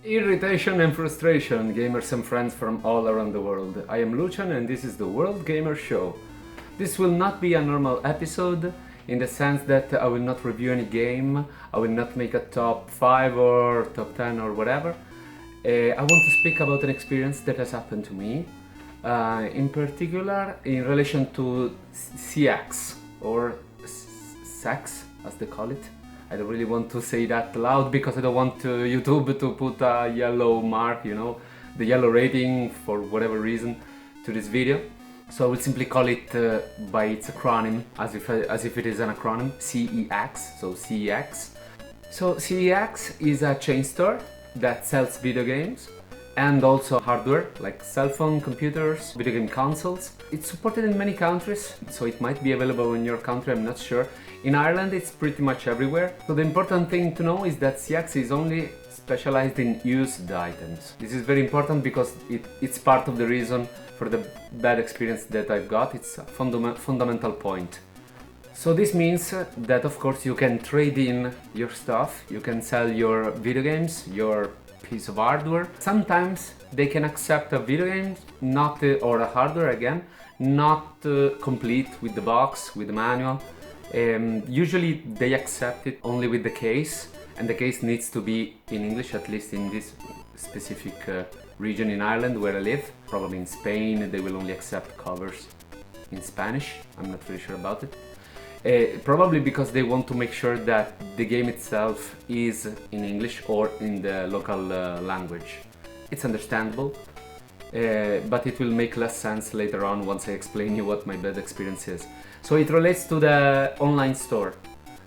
Irritation and frustration, gamers and friends from all around the world. I am Lucian and this is the World Gamer Show. This will not be a normal episode in the sense that I will not review any game, I will not make a top 5 or top 10 or whatever. I want to speak about an experience that has happened to me, in particular in relation to CeX or CeX as they call it. I don't really want to say that loud because I don't want YouTube to put a yellow mark, the yellow rating for whatever reason to this video. So I will simply call it by its acronym, as if it is an acronym, CeX, so CeX. So CeX is a chain store that sells video games and also hardware like cell phone, computers, video game consoles. It's supported in many countries, so it might be available in your country, I'm not sure. In Ireland it's pretty much everywhere. So the important thing to know is that CeX is only specialized in used items. This is very important because it's part of the reason for the bad experience that I've got. It's a fundamental point. So this means that of course you can trade in your stuff, you can sell your video games, your piece of hardware. Sometimes they can accept a video game, or a hardware again, not complete with the box, with the manual. Usually they accept it only with the case, and the case needs to be in English, at least in this specific region in Ireland where I live. Probably in Spain they will only accept covers in Spanish, I'm not really sure about it. Probably because they want to make sure that the game itself is in English or in the local language. It's understandable, but it will make less sense later on once I explain you what my bad experience is. So it relates to the online store.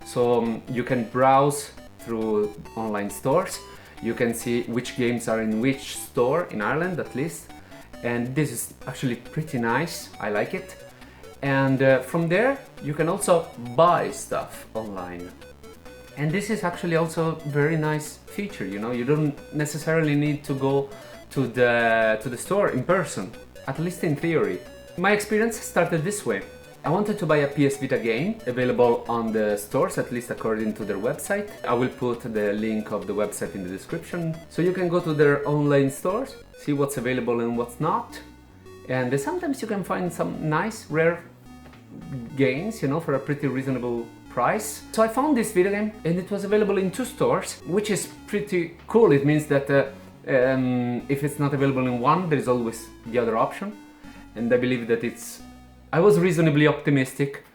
So you can browse through online stores, you can see which games are in which store, in Ireland at least, and this is actually pretty nice, I like it. And from there you can also buy stuff online, and this is actually also a very nice feature. You don't necessarily need to go to the store in person, at least in theory. My experience started this way. I wanted to buy a PS Vita game available on the stores, at least according to their website. I will put the link of the website in the description, so you can go to their online stores, see what's available and what's not. And sometimes you can find some nice rare games, for a pretty reasonable price. So I found this video game and it was available in 2 stores, which is pretty cool. It means that if it's not available in one, there is always the other option. And I believe that I was reasonably optimistic,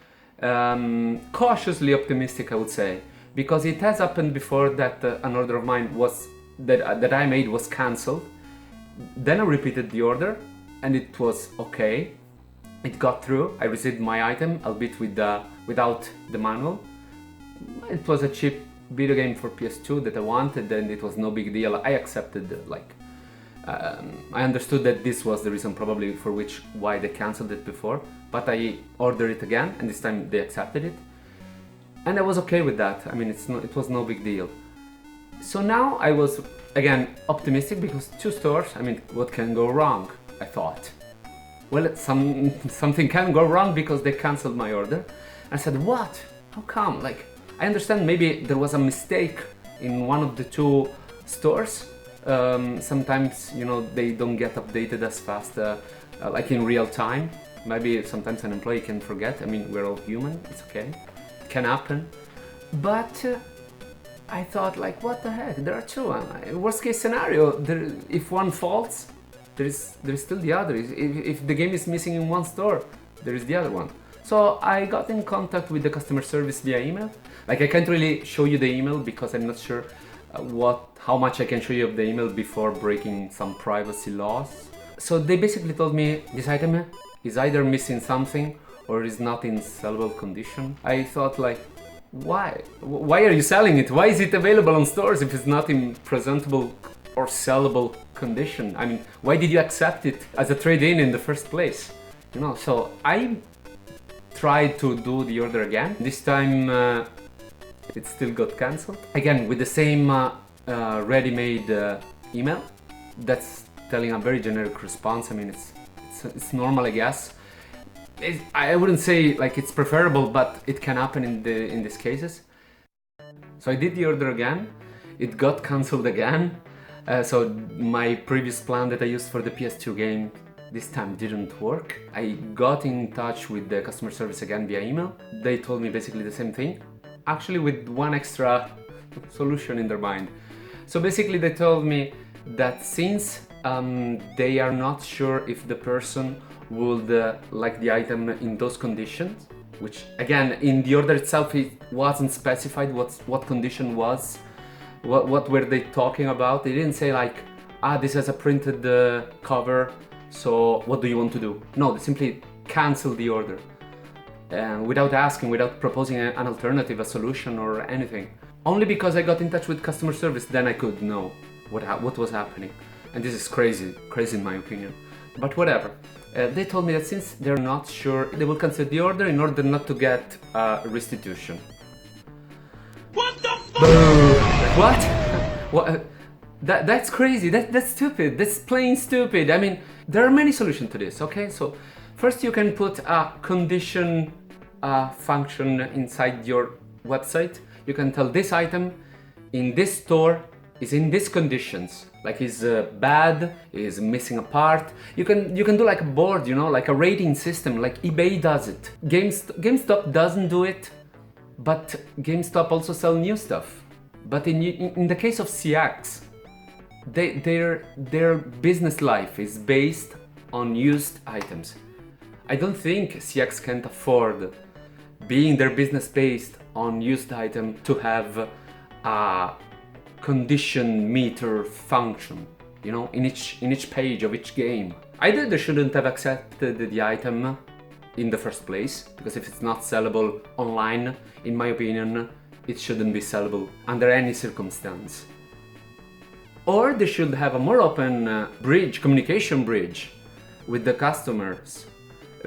cautiously optimistic I would say, because it has happened before that an order of mine that I made was cancelled. Then I repeated the order and it was okay. It got through, I received my item, albeit without the manual. It was a cheap video game for PS2 that I wanted, and it was no big deal. I accepted, I understood that this was the reason probably for why they cancelled it before, but I ordered it again, and this time they accepted it. And I was okay with that. I mean, it was no big deal. So now I was, again, optimistic because 2 stores, I mean, what can go wrong, I thought. Well, something can go wrong because they cancelled my order. I said, what? How come? I understand maybe there was a mistake in one of the 2 stores. Sometimes, they don't get updated as fast, like in real time. Maybe sometimes an employee can forget. I mean, we're all human, it's okay. It can happen. But I thought, what the heck? There are 2. Worst case scenario, if one falls, there is still the other. If the game is missing in one store, there is the other one. So I got in contact with the customer service via email. I can't really show you the email because I'm not sure how much I can show you of the email before breaking some privacy laws. So they basically told me this item is either missing something or is not in sellable condition. I thought why? Why are you selling it? Why is it available on stores if it's not in presentable or sellable condition? I mean, why did you accept it as a trade-in in the first place? So I tried to do the order again. This time it still got cancelled. Again, with the same ready-made email that's telling a very generic response. I mean, it's normal, I guess. I wouldn't say it's preferable, but it can happen in these cases. So I did the order again. It got cancelled again. So my previous plan that I used for the PS2 game this time didn't work. I got in touch with the customer service again via email. They told me basically the same thing, actually with one extra solution in their mind. So basically they told me that since they are not sure if the person would like the item in those conditions, which again in the order itself it wasn't specified what condition was, what were they talking about. They didn't say like, this has a printed cover, so what do you want to do? No, they simply cancel the order without asking, without proposing an alternative, a solution or anything. Only because I got in touch with customer service, then I could know what was happening. And this is crazy in my opinion. But whatever. They told me that since they're not sure, they will cancel the order in order not to get restitution. What the fuck? What? What? That's crazy. That's stupid. That's plain stupid. I mean, there are many solutions to this. Okay, so first you can put a condition function inside your website. You can tell this item in this store is in these conditions, like is bad, is missing a part. You can do like a board, you know, like a rating system, like eBay does it. GameStop doesn't do it, but GameStop also sell new stuff. But in the case of CeX, their business life is based on used items. I don't think CeX can't afford, being their business based on used item, to have a condition meter function, you know, in each page of each game. Either they shouldn't have accepted the item in the first place, because if it's not sellable online, in my opinion, it shouldn't be sellable under any circumstance. Or they should have a more open communication bridge with the customers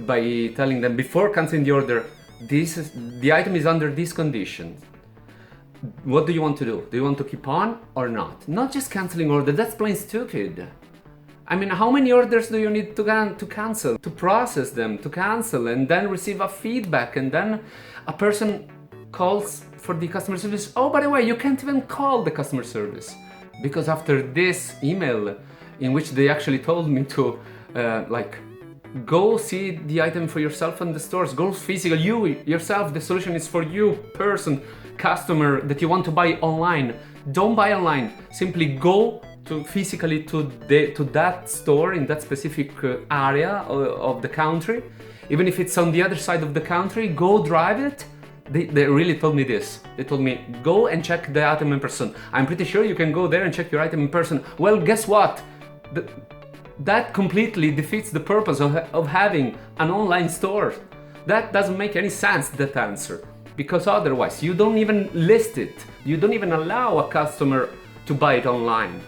by telling them before canceling the order, the item is under these conditions. What do you want to do? Do you want to keep on or not? Not just canceling order, that's plain stupid. I mean, how many orders do you need to cancel, to process them, to cancel, and then receive a feedback, and then a person calls for the customer service? Oh, by the way, you can't even call the customer service, because after this email in which they actually told me to go see the item for yourself in the stores, go physical, you yourself, the solution is for you, customer that you want to buy online. Don't buy online, simply go physically to that store in that specific area of the country. Even if it's on the other side of the country, go drive it. They really told me this. They told me, go and check the item in person. I'm pretty sure you can go there and check your item in person. Well, guess what? That completely defeats the purpose of having an online store. That doesn't make any sense, that answer. Because otherwise, you don't even list it. You don't even allow a customer to buy it online.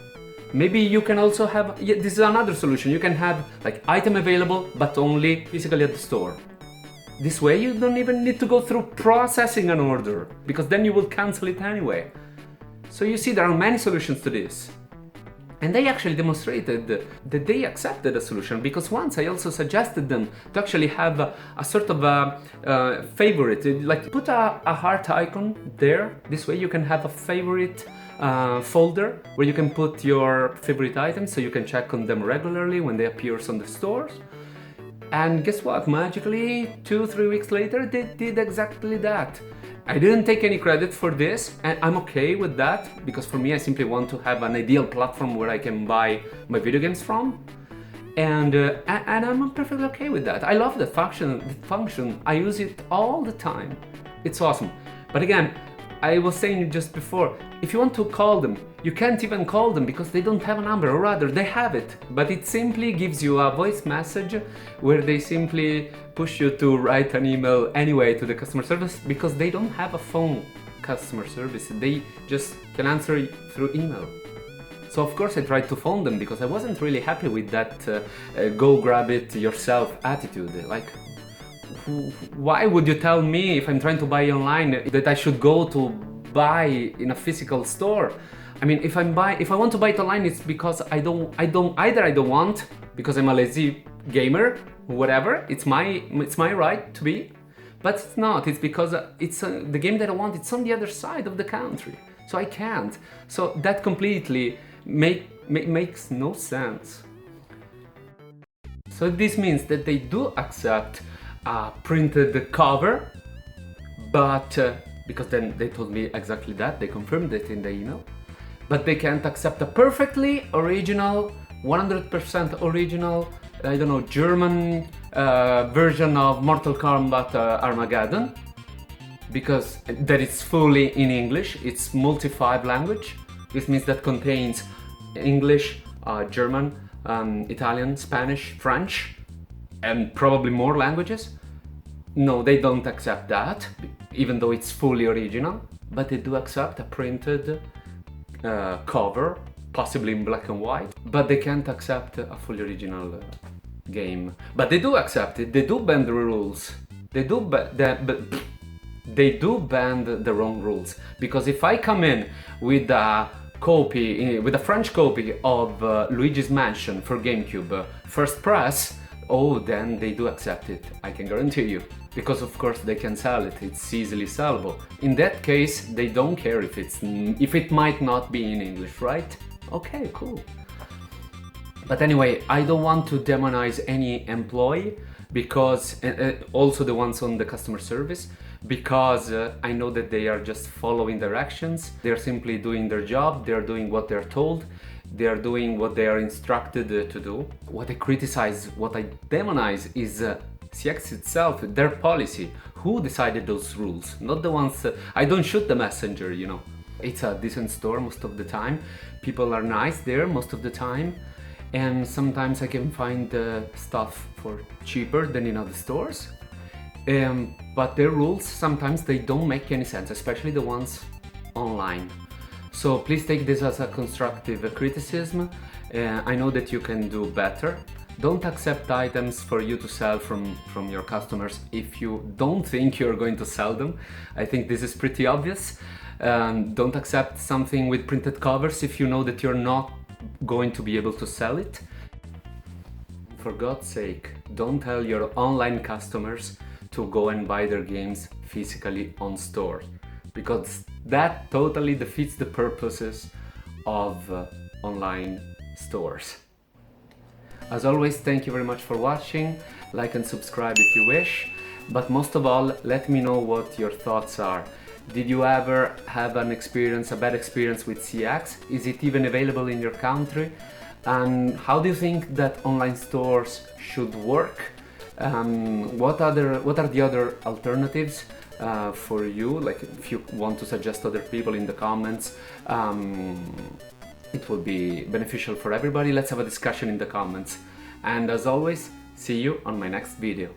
Maybe you can also have, this is another solution. You can have like item available, but only physically at the store. This way you don't even need to go through processing an order, because then you will cancel it anyway. So you see, there are many solutions to this. And they actually demonstrated that they accepted a solution, because once I also suggested them to actually have a sort of a favorite, like put a heart icon there. This way you can have a favorite folder where you can put your favorite items, so you can check on them regularly when they appear on the stores. And guess what? Magically, 2-3 weeks later, they did exactly that. I didn't take any credit for this, and I'm okay with that, because for me, I simply want to have an ideal platform where I can buy my video games from, and I'm perfectly okay with that. I love that function. I use it all the time. It's awesome. But again, I was saying just before, if you want to call them, you can't even call them because they don't have a number, or rather, they have it, but it simply gives you a voice message where they simply push you to write an email anyway to the customer service, because they don't have a phone customer service. They just can answer through email. So of course I tried to phone them, because I wasn't really happy with that go grab it yourself attitude. Like, why would you tell me if I'm trying to buy online that I should go to buy in a physical store? I mean, if I want to buy it online, it's because I don't want, because I'm a lazy gamer, whatever. It's my right to be, but it's not. It's because it's the game that I want. It's on the other side of the country, so I can't. So that completely Makes no sense. So this means that they do accept a printed cover, but because then they told me exactly that, they confirmed it in the email, but they can't accept a perfectly original, 100% original, I don't know, German version of Mortal Kombat Armageddon, because that is fully in English. It's multi-5 language. This means that contains English, German, Italian, Spanish, French, and probably more languages. No, they don't accept that, even though it's fully original, but they do accept a printed cover, possibly in black and white, but they can't accept a fully original game. But they do accept it, they do bend the rules, they do bend the wrong rules, because if I come in with a copy, with a French copy of Luigi's Mansion for GameCube, first press, oh, then they do accept it, I can guarantee you. Because of course they can sell it, it's easily sellable. In that case, they don't care if it might not be in English, right? Okay, cool. But anyway, I don't want to demonize any employee, because also the ones on the customer service, because I know that they are just following directions. They're simply doing their job, they're doing what they're told, they're doing what they are instructed to do. What I criticize, what I demonize is CeX itself, their policy. Who decided those rules? Not the ones, I don't shoot the messenger, you know. It's a decent store most of the time. People are nice there most of the time. And sometimes I can find stuff for cheaper than in other stores. But their rules, sometimes they don't make any sense, especially the ones online. So please take this as a constructive criticism. I know that you can do better. Don't accept items for you to sell from your customers if you don't think you're going to sell them. I think this is pretty obvious. Don't accept something with printed covers if you know that you're not going to be able to sell it. For God's sake, don't tell your online customers to go and buy their games physically on store, because that totally defeats the purposes of online stores. As always, thank you very much for watching. Like and subscribe if you wish, but most of all, let me know what your thoughts are. Did you ever have a bad experience with CeX? Is it even available in your country? And how do you think that online stores should work? What are the other alternatives for you? Like, if you want to suggest other people in the comments, it will be beneficial for everybody. Let's have a discussion in the comments. And as always, see you on my next video.